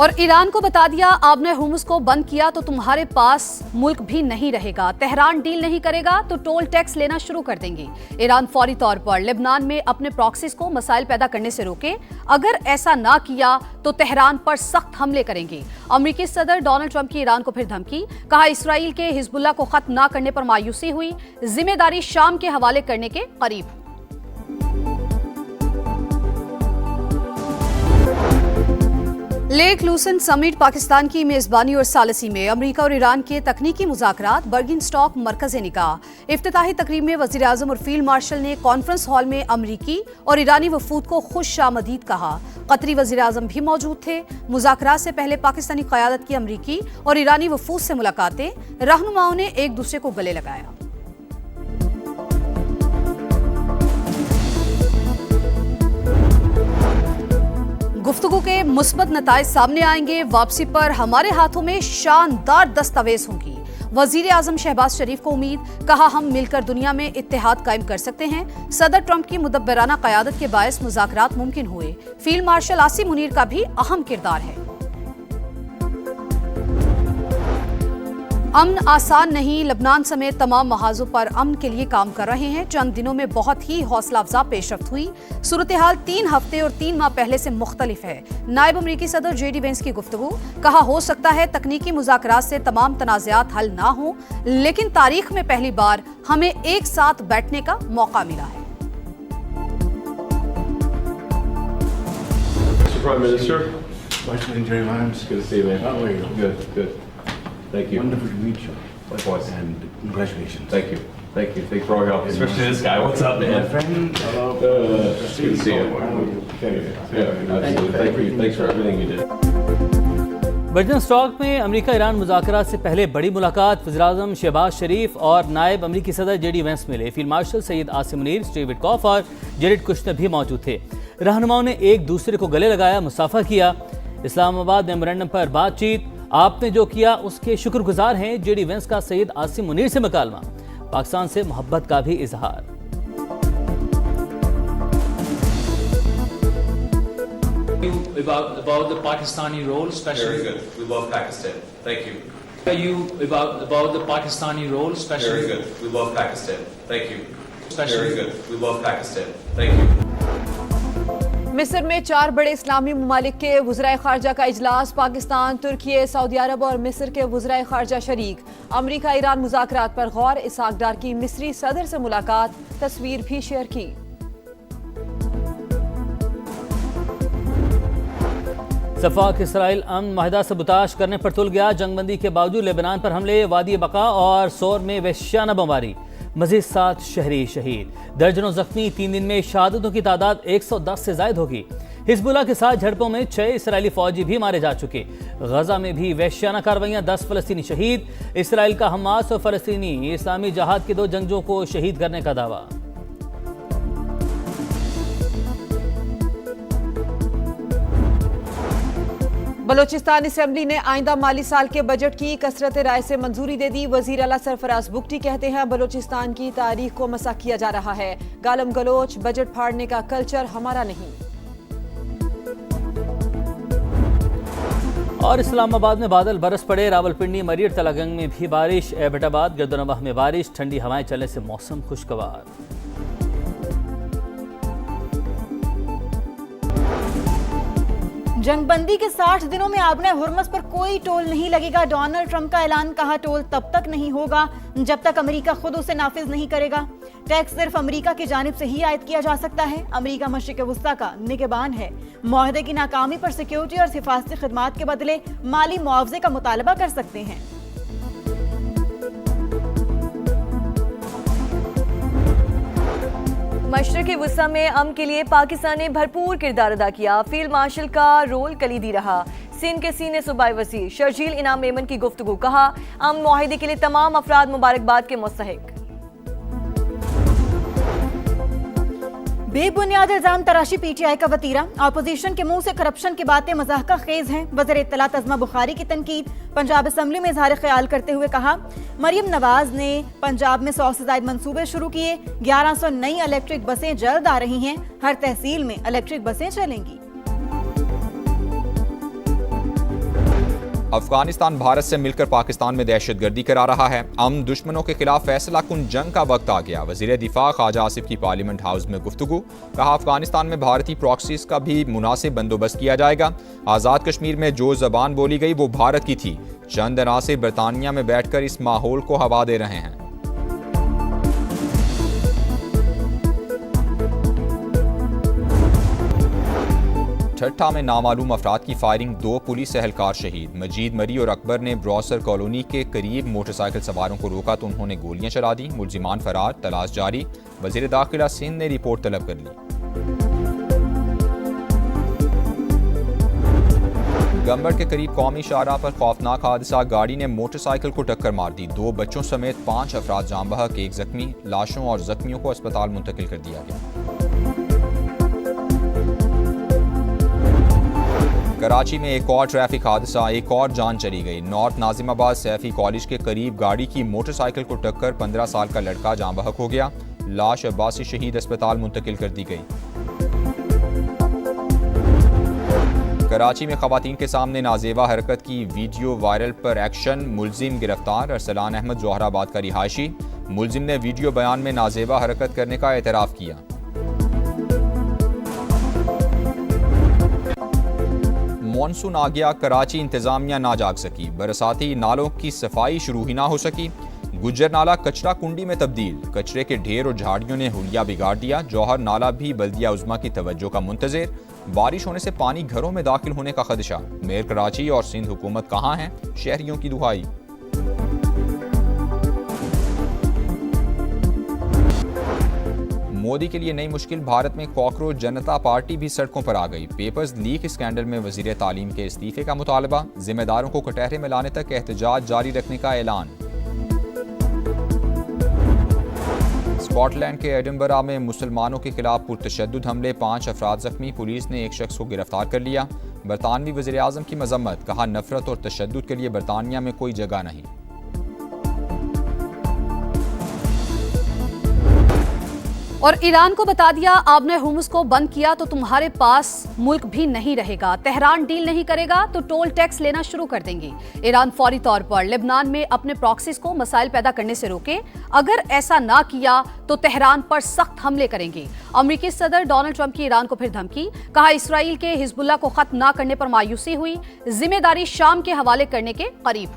और ईरान को बता दिया, आपने हुर्मुज़ को बंद किया तो तुम्हारे पास मुल्क भी नहीं रहेगा। तेहरान डील नहीं करेगा तो टोल टैक्स लेना शुरू कर देंगे। ईरान फौरी तौर पर लेबनान में अपने प्रॉक्सीज को मसाइल पैदा करने से रोके। अगर ऐसा ना किया तो तेहरान पर सख्त हमले करेंगे। अमेरिकी सदर डोनाल्ड ट्रंप की ईरान को फिर धमकी। कहा, इसराइल के हिजबुल्लाह को खत्म ना करने पर मायूसी हुई, जिम्मेदारी शाम के हवाले करने के करीब। लेक लूसन समिट पाकिस्तान की मेजबानी और सालसी में अमेरिका और ईरान के तकनीकी मुज़ाकरात बर्गिनस्टॉक मरकज़ निकाह। इफ्तिताही तकरीब में वज़ीर आज़म और फील्ड मार्शल ने कॉन्फ्रेंस हॉल में अमेरिकी और ईरानी वफूद को खुशामदीद कहा। कतरी वज़ीर आज़म भी मौजूद थे। मुज़ाकरात से पहले पाकिस्तानी क़यादत की अमेरिकी और ईरानी वफूद से मुलाकातें। रहनुमाओं ने एक दूसरे को गले लगाया। गुफ्तगू के मुस्बत नताइज सामने आएंगे। वापसी पर हमारे हाथों में शानदार दस्तावेज होंगी। वजीर आजम शहबाज शरीफ को उम्मीद। कहा, हम मिलकर दुनिया में इत्तेहाद कायम कर सकते हैं। सदर ट्रंप की मुदब्बराना क़यादत के बायस मुज़ाकरात मुमकिन हुए। फील्ड मार्शल आसिम मुनीर का भी अहम किरदार है। अमन आसान नहीं, लेबनान समेत तमाम महाजों पर अमन के लिए काम कर रहे हैं। चंद दिनों में बहुत ही हौसला अफजा पेशरफ्त हुई। सूरत हाल 3 हफ्ते और 3 माह पहले से मुख्तलिफ है। नायब अमरीकी सदर JD वेंस की गुफ्तगू। कहा, हो सकता है तकनीकी मुज़ाकरात से तमाम तनाज़ात हल ना हो, लेकिन तारीख में पहली बार हमें एक साथ बैठने का मौका मिला है। Thank you. Wonderful to meet you. Likewise. And congratulations. Thank you. Thank you. Thanks for all your help. Especially this guy. What's up, man? My friend. Hello. Good to see you. Yeah, absolutely. Thank you. Thanks for everything you did. बर्गिनस्टॉक में America Iran मुज़ाकरात से पहले बड़ी मुलाकात। वज़ीर आज़म शहबाज शरीफ और नायब अमरीकी सदर JD वेंस मिले। Field marshal Syed Asim Munir, Steve Witkoff और जेरेड कुशनर भी मौजूद थे। रहनुमाओं ने एक दूसरे को गले लगाया, मुसाफा किया। इस्लामाबाद मेमोरेंडम पर बातचीत। आपने जो किया उसके शुक्रगुजार हैं। JD वेंस का सैयद आसिम मुनीर से मुकालमा। पाकिस्तान से मोहब्बत का भी इजहार। About the Pakistani role, especially. Very good. We love Pakistan. Thank you. You about the Pakistani role, especially. Very good. We love Pakistan. Thank you. Especially. Very good. We love Pakistan. Thank you. मिस्र में 4 बड़े इस्लामी ममालिक के वज़राए ख़ारजा का इजलास। पाकिस्तान, तुर्की, Saudi अरब और मिस्र के वज़राए ख़ारजा शरीक। अमेरिका ईरान मुज़ाकरात पर गौर। इसहाक डार की मिस्री सदर से मुलाकात। तस्वीर भी शेयर की। सफ़ाक इसराइल अमन माहिदा से बुताश करने पर तुल गया। जंगबंदी के बावजूद लेबनान पर हमले। वादी बका और सोर में वहशियाना बमबारी। मज़ीद 7 शहरी शहीद, दर्जनों जख्मी। 3 दिन में शहादतों की तादाद 110 से ज़ायद होगी। हिजबुल्लाह के साथ झड़पों में 6 इसराइली फौजी भी मारे जा चुके। गजा में भी वहशियाना कार्रवाइयाँ, 10 फ़लस्तीनी शहीद। इसराइल का हमास और फ़लस्तीनी इस्लामी जहाद के 2 जंगजों को शहीद करने का दावा। बलोचिस्तान असेंबली ने आइंदा माली साल के बजट की कसरत राय से मंजूरी दे दी। वजीर आला सरफराज बुगटी कहते हैं, बलोचिस्तान की तारीख को मसा किया जा रहा है। गालम गलोच, बजट फाड़ने का कल्चर हमारा नहीं। और इस्लामाबाद में बादल बरस पड़े। रावलपिंडी, मरीर, तलागंग में भी बारिश। एबटाबाद, गर्दनवाह में बारिश। ठंडी हवाएं चलने से मौसम खुशगवार। जंगबंदी के 60 दिनों में आबने हुर्मुज़ पर कोई टोल नहीं लगेगा। डोनाल्ड ट्रंप का ऐलान। कहा, टोल तब तक नहीं होगा जब तक अमेरिका खुद उसे नाफिज नहीं करेगा। टैक्स सिर्फ अमेरिका की जानिब से ही आयद किया जा सकता है। अमेरिका मशरिक़ वुस्ता का निगहबान है। मुआहदे की नाकामी पर सिक्योरिटी और हिफाजती खिदमात के बदले माली मुआवजे का मुतालबा कर सकते हैं। मशरिक़ वुस्ता में अमन के लिए पाकिस्तान ने भरपूर किरदार अदा किया। फील्ड मार्शल का रोल कलीदी रहा। सिंध के सीनियर सूबाई वज़ीर शर्जील इनाम मेमन की गुफ्तगू। कहा, अमन मुआहिदे के लिए तमाम अफराद मुबारकबाद के मुस्तहिक। बेबुनियाद इल्जाम तराशी PTI का वतीरा। अपोजिशन के मुंह से करप्शन की बातें मज़ाक़ा खेज हैं। वज़ीर इत्तलात अज़मा बुखारी की तनकीद। पंजाब असम्बली में इज़हार ख्याल करते हुए कहा, मरियम नवाज ने पंजाब में 100 से ज़ायद मंसूबे शुरू किए। 1100 नई इलेक्ट्रिक बसें जल्द आ रही हैं। हर तहसील में इलेक्ट्रिक बसें चलेंगी। अफगानिस्तान भारत से मिलकर पाकिस्तान में दहशतगर्दी करा रहा है। अमन दुश्मनों के खिलाफ फैसला कुन जंग का वक्त आ गया। वजीर दिफा ख्वाजा आसिफ की पार्लियामेंट हाउस में गुफ्तगू। कहा अफगानिस्तान में भारतीय प्रॉक्सीज का भी मुनासिब बंदोबस्त किया जाएगा। आज़ाद कश्मीर में जो जबान बोली गई वो भारत की थी। चंद अनासिर बरतानिया में बैठकर इस माहौल को हवा दे रहे हैं। ठट्ठा में नामालूम अफराद की फायरिंग, 2 पुलिस एहलकार शहीद। मजीद मरी और अकबर ने ब्रॉसर कॉलोनी के करीब मोटरसाइकिल सवारों को रोका तो उन्होंने गोलियां चला दी। मुलजिमान फरार, तलाश जारी। वजीर दाखिला सिंध ने रिपोर्ट तलब कर ली। गंबड़ के करीब कौमी शाहराह पर खौफनाक हादसा, गाड़ी ने मोटरसाइकिल को टक्कर मार दी। 2 बच्चों समेत 5 अफराद जाम बहक, 1 जख्मी। लाशों और जख्मियों को अस्पताल मुंतकिल कर दिया गया। कराची में एक और ट्रैफिक हादसा, एक और जान चली गई। नॉर्थ नाजिमाबाद सैफी कॉलेज के करीब गाड़ी की मोटरसाइकिल को टक्कर 15 साल का लड़का जाम बहक हो गया। लाश अब्बासी शहीद अस्पताल मुंतकिल कर दी गई। कराची में खवातीन के सामने नाजेबा हरकत की वीडियो वायरल पर एक्शन, मुलजिम गिरफ्तार। अरसलान अहमद जोहराबाद का रिहायशी। मुलजिम ने वीडियो बयान में नाजेबा हरकत करने का एतराफ़ किया। मॉनसून आ गया, कराची इंतजामिया ना जाग सकी। बरसाती नालों की सफाई शुरू ही ना हो सकी। गुज्जर नाला कचरा कुंडी में तब्दील। कचरे के ढेर और झाड़ियों ने हुलिया बिगाड़ दिया। जौहर नाला भी बल्दिया उज़्मा की तवज्जो का मुंतज़िर। बारिश होने से पानी घरों में दाखिल होने का खदशा। मेयर कराची और सिंध हुकूमत कहाँ हैं, शहरियों की दुहाई। मोदी के लिए नई मुश्किल, भारत में कॉकरोच जनता पार्टी भी सड़कों पर आ गई। पेपर्स लीक स्कैंडल में वजीर तालीम के इस्तीफे का मुतालबा। जिम्मेदारों को कटहरे में लाने तक एहतजाज जारी रखने का ऐलान। स्कॉटलैंड के एडिनबरा में मुसलमानों के खिलाफ पुरतशद्दुद हमले, 5 अफराद जख्मी। पुलिस ने एक शख्स को गिरफ्तार कर लिया। बरतानवी वज़ीर आज़म की मजम्मत, कहा नफरत और तशद्दुद के लिए बरतानिया में कोई जगह नहीं। और ईरान को बता दिया, आपने हुर्मुज़ को बंद किया तो तुम्हारे पास मुल्क भी नहीं रहेगा। तेहरान डील नहीं करेगा तो टोल टैक्स लेना शुरू कर देंगे। ईरान फौरी तौर पर लेबनान में अपने प्रॉक्सीज को मसाइल पैदा करने से रोके। अगर ऐसा ना किया तो तेहरान पर सख्त हमले करेंगे। अमेरिकी सदर डोनाल्ड ट्रंप की ईरान को फिर धमकी। कहा इसराइल के हिजबुल्लाह को खत्म ना करने पर मायूसी हुई। जिम्मेदारी शाम के हवाले करने के करीब।